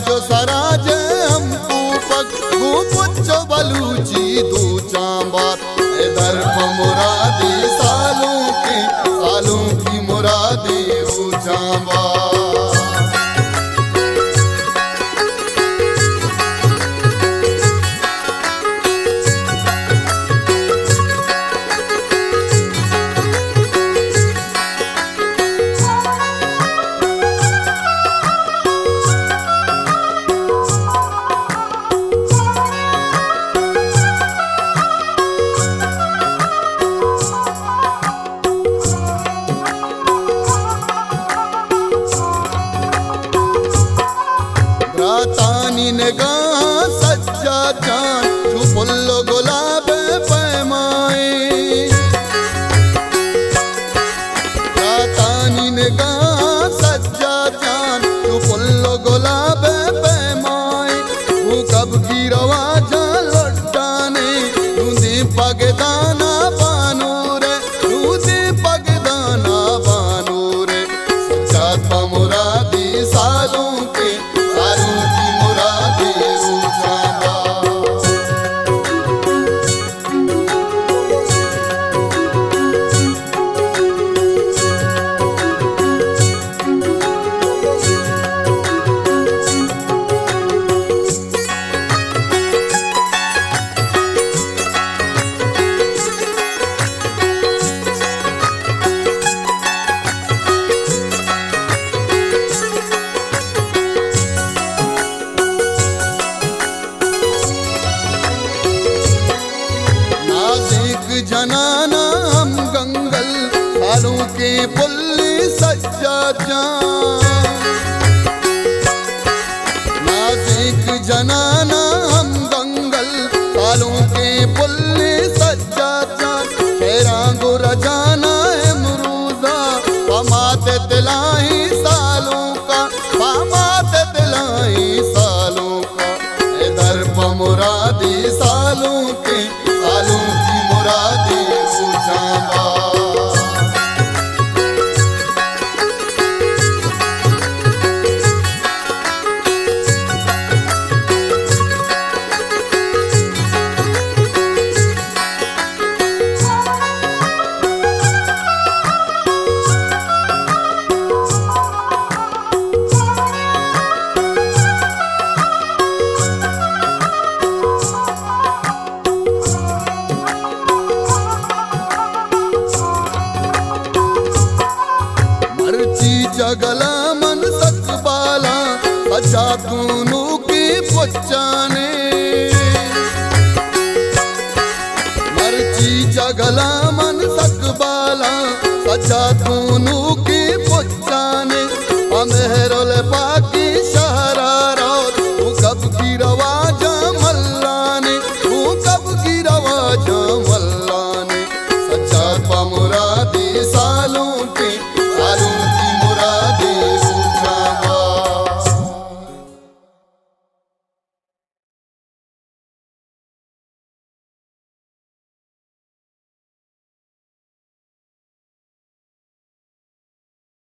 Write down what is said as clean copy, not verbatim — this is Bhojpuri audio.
जो सराज हम पूपक पुच्छ बलूची दू चांबार दर्प मुरादी सालों की मुरादी ऊ चांबार। तानी ने गा सच्चा जान जो फुल्लो गुलाब पैमाए। तानी ने गा सच्चा जान जो फुल्लो गुलाब पैमाए। वो कब की रवा जा लुटाने दूधी पगदाना बानूर दूधी पगदाना बानूर। सच्चा मुरादी सालों की मुरादी ऊ चांबार। जनाना हम गंगल सालों के पुल्ली सच्चा जान। नासिक जनाना हम गंगल सालों के पुल्ली सच्चा जान। शेरा गो रजाना है मरूजा पमात दिलाई सालों का पमात दिलाई सालों का। दर्प मुरादी सालों की मुरादी ऊ चांबार। जगला मन सकबाला अच्छा दोनों की पुच्चाने। मर्ची जगला मन सकबाला अच्छा दोनों की